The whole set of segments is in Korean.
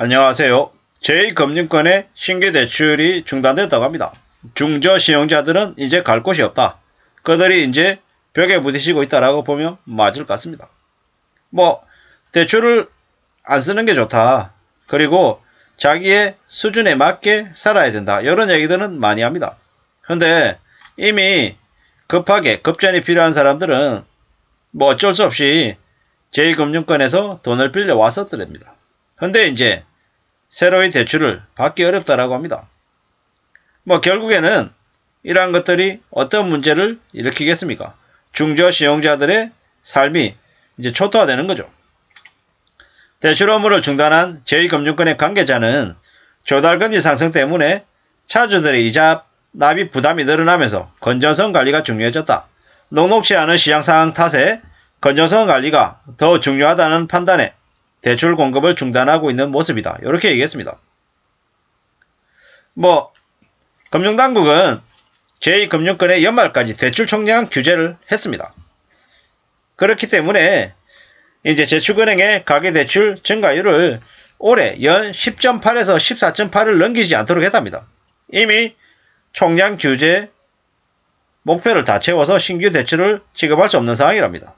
안녕하세요. 제2금융권의 신규 대출이 중단됐다고 합니다. 중저신용자들은 이제 갈 곳이 없다. 그들이 이제 벽에 부딪히고 있다라고 보면 맞을 것 같습니다. 대출을 안 쓰는 게 좋다. 그리고 자기의 수준에 맞게 살아야 된다. 이런 얘기들은 많이 합니다. 근데 이미 급하게 급전이 필요한 사람들은 어쩔 수 없이 제2금융권에서 돈을 빌려 왔었더랍니다. 근데 이제 새로이 대출을 받기 어렵다라고 합니다. 결국에는 이러한 것들이 어떤 문제를 일으키겠습니까? 중저신용자들의 삶이 이제 초토화되는 거죠. 대출 업무를 중단한 제2금융권의 관계자는 조달금리 상승 때문에 차주들의 이자 납입 부담이 늘어나면서 건전성 관리가 중요해졌다. 녹록치 않은 시장 상황 탓에 건전성 관리가 더 중요하다는 판단에 대출 공급을 중단하고 있는 모습이다. 이렇게 얘기했습니다. 금융당국은 제2금융권의 연말까지 대출 총량 규제를 했습니다. 그렇기 때문에 이제 제축은행의 가계대출 증가율을 올해 연 10.8에서 14.8을 넘기지 않도록 했답니다. 이미 총량 규제 목표를 다 채워서 신규 대출을 지급할 수 없는 상황이랍니다.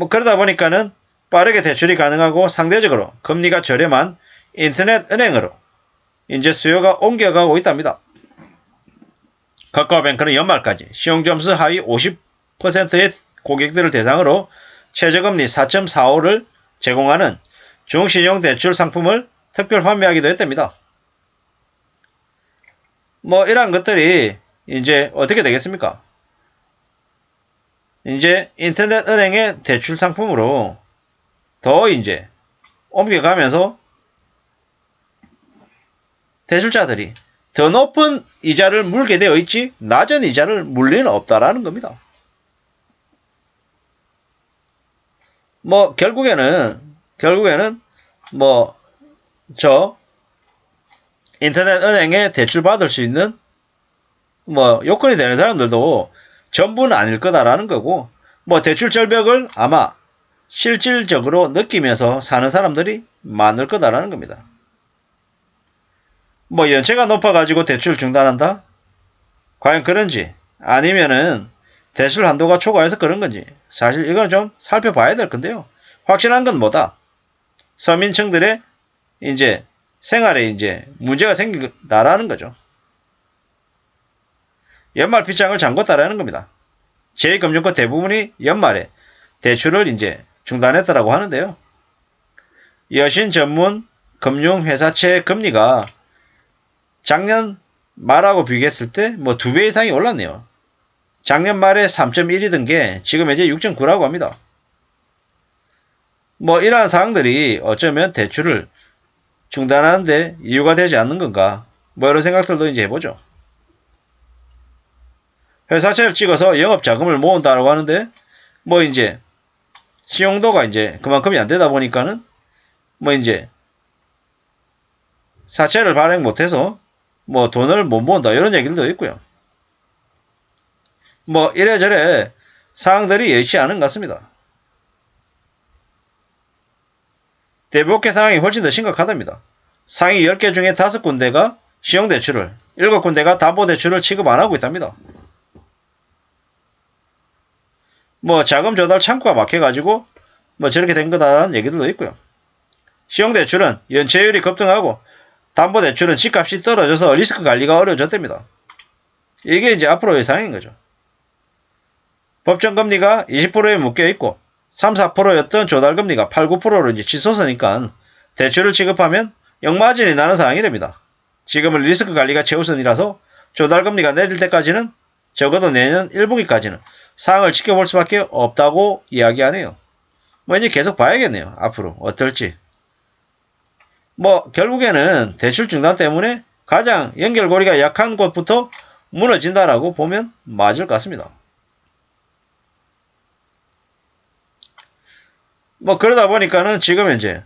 그러다 보니까는 빠르게 대출이 가능하고 상대적으로 금리가 저렴한 인터넷 은행으로 이제 수요가 옮겨가고 있답니다. 카카오뱅크는 연말까지 신용점수 하위 50%의 고객들을 대상으로 최저금리 4.45를 제공하는 중신용대출 상품을 특별 판매하기도 했답니다. 이러한 것들이 이제 어떻게 되겠습니까? 이제 인터넷 은행의 대출 상품으로 더 이제 옮겨가면서 대출자들이 더 높은 이자를 물게 되어 있지 낮은 이자를 물 리는 없다라는 겁니다. 결국에는 인터넷 은행에 대출 받을 수 있는 요건이 되는 사람들도 전부는 아닐 거다라는 거고 대출 절벽을 아마 실질적으로 느끼면서 사는 사람들이 많을 거다라는 겁니다. 연체가 높아가지고 대출 중단한다? 과연 그런지 아니면은 대출 한도가 초과해서 그런 건지 사실 이건 좀 살펴봐야 될 건데요. 확실한 건 뭐다? 서민층들의 이제 생활에 이제 문제가 생긴다라는 거죠. 연말 빗장을 잠궜다라는 겁니다. 제2금융권 대부분이 연말에 대출을 이제 중단했다라고 하는데요. 여신 전문 금융회사채 금리가 작년 말하고 비교했을 때 2배 이상이 올랐네요. 작년 말에 3.1이던 게 지금 이제 6.9라고 합니다. 이러한 사항들이 어쩌면 대출을 중단하는데 이유가 되지 않는 건가 이런 생각들도 이제 해보죠. 회사채를 찍어서 영업자금을 모은다라고 하는데 이제 신용도가 이제 그만큼이 안 되다 보니까는 이제 사채를 발행 못해서 돈을 못 모은다 이런 얘기들도 있고요. 이래저래 사항들이 예의치 않은 것 같습니다. 대부업계 상황이 훨씬 더 심각하답니다. 상위 10개 중에 5군데가 신용대출을, 7군데가 담보대출을 취급 안하고 있답니다. 자금 조달 창구가 막혀가지고 저렇게 된 거다라는 얘기들도 있고요. 신용대출은 연체율이 급등하고 담보대출은 집값이 떨어져서 리스크 관리가 어려워졌답니다. 이게 이제 앞으로의 상황인 거죠. 법정금리가 20%에 묶여있고 3, 4%였던 조달금리가 8, 9%로 이제 치솟으니까 대출을 지급하면 역마진이 나는 상황이랍니다. 지금은 리스크 관리가 최우선이라서 조달금리가 내릴 때까지는 적어도 내년 1분기까지는 상황을 지켜볼 수밖에 없다고 이야기하네요. 이제 계속 봐야겠네요. 앞으로 어떨지. 결국에는 대출 중단 때문에 가장 연결고리가 약한 곳부터 무너진다라고 보면 맞을 것 같습니다. 그러다 보니까는 지금 이제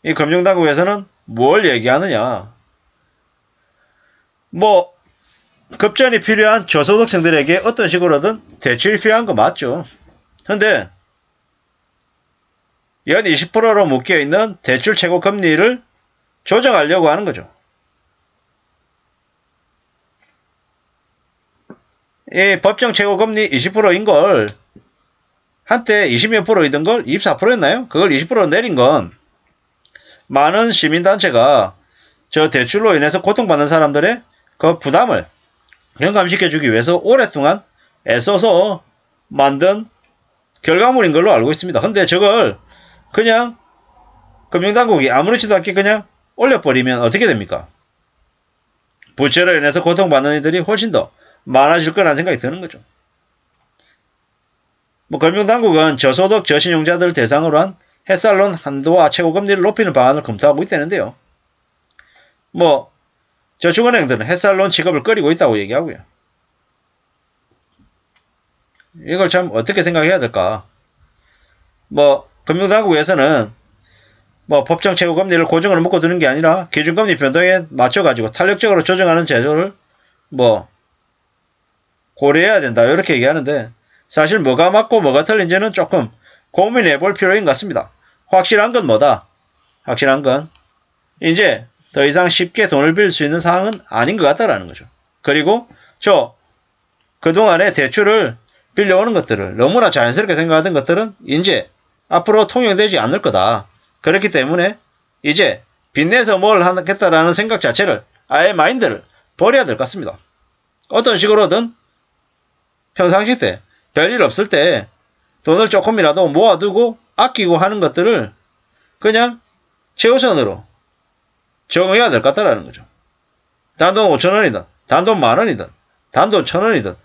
이 금융당국에서는 뭘 얘기하느냐. 급전이 필요한 저소득층들에게 어떤 식으로든 대출이 필요한 거 맞죠. 근데 연 20%로 묶여있는 대출 최고 금리를 조정하려고 하는 거죠. 이 법정 최고 금리 20%인 걸 한때 20몇 %이던 걸 24%였나요? 그걸 20% 내린 건 많은 시민단체가 저 대출로 인해서 고통받는 사람들의 그 부담을 경감시켜주기 위해서 오랫동안 애써서 만든 결과물인 걸로 알고 있습니다. 근데 저걸 그냥 금융당국이 아무렇지도 않게 그냥 올려버리면 어떻게 됩니까? 부채로 인해서 고통받는 이들이 훨씬 더 많아질 거라는 생각이 드는 거죠. 금융당국은 저소득 저신용자들 대상으로 한 햇살론 한도와 최고금리를 높이는 방안을 검토하고 있다는데요. 저축은행들은 햇살론 취급을 꺼리고 있다고 얘기하고요. 이걸 참 어떻게 생각해야 될까? 금융당국에서는 법정 최고금리를 고정으로 묶어두는 게 아니라 기준금리 변동에 맞춰가지고 탄력적으로 조정하는 제도를 고려해야 된다. 이렇게 얘기하는데 사실 뭐가 맞고 뭐가 틀린지는 조금 고민해 볼 필요인 것 같습니다. 확실한 건 뭐다? 확실한 건 이제 더 이상 쉽게 돈을 빌릴 수 있는 상황은 아닌 것 같다라는 거죠. 그리고 그동안에 대출을 빌려오는 것들을 너무나 자연스럽게 생각하던 것들은 이제 앞으로 통용되지 않을 거다. 그렇기 때문에 이제 빚내서 뭘 하겠다라는 생각 자체를 아예 마인드를 버려야 될 것 같습니다. 어떤 식으로든 평상시 때 별일 없을 때 돈을 조금이라도 모아두고 아끼고 하는 것들을 그냥 최우선으로 적응해야 될 것 같다라는 거죠. 단돈 5,000원이든 단돈 10,000원이든 단돈 1,000원이든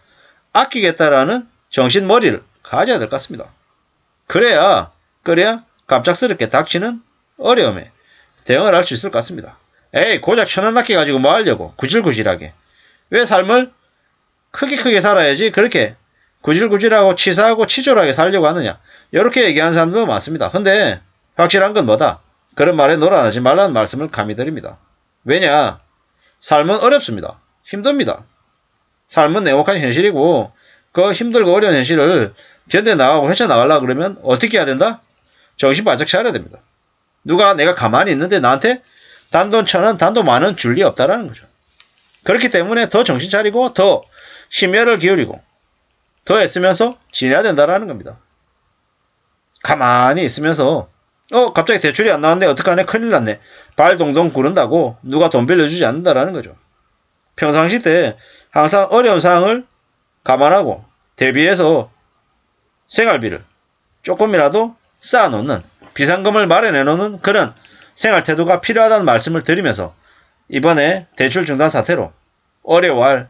아끼겠다라는 정신머리를 가져야 될 것 같습니다. 그래야 갑작스럽게 닥치는 어려움에 대응을 할 수 있을 것 같습니다. 에이 고작 1,000원 아껴가지고 뭐 하려고 구질구질하게. 왜 삶을 크게 살아야지 그렇게 구질구질하고 치사하고 치졸하게 살려고 하느냐. 이렇게 얘기하는 사람도 많습니다. 근데 확실한 건 뭐다? 그런 말에 놀아나지 말라는 말씀을 감히 드립니다. 왜냐? 삶은 어렵습니다. 힘듭니다. 삶은 냉혹한 현실이고 그 힘들고 어려운 현실을 견뎌나가고 헤쳐나가려고 그러면 어떻게 해야 된다? 정신 바짝 차려야 됩니다. 누가 내가 가만히 있는데 나한테 단돈 1,000원, 단돈 10,000원 줄 리 없다라는 거죠. 그렇기 때문에 더 정신 차리고 더 심혈을 기울이고 더 애쓰면서 지내야 된다라는 겁니다. 가만히 있으면서 갑자기 대출이 안 나왔네 어떡하네 큰일 났네 발 동동 구른다고 누가 돈 빌려주지 않는다라는 거죠. 평상시 때 항상 어려운 상황을 감안하고 대비해서 생활비를 조금이라도 쌓아놓는 비상금을 마련해놓는 그런 생활태도가 필요하다는 말씀을 드리면서 이번에 대출 중단 사태로 어려워할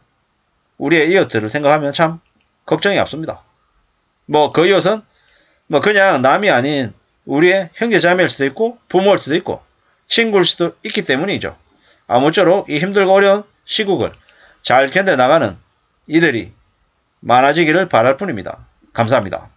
우리의 이웃들을 생각하면 참 걱정이 앞섭니다. 그 이웃은 그냥 남이 아닌 우리의 형제자매일 수도 있고 부모일 수도 있고 친구일 수도 있기 때문이죠. 아무쪼록 이 힘들고 어려운 시국을 잘 견뎌나가는 이들이 많아지기를 바랄 뿐입니다. 감사합니다.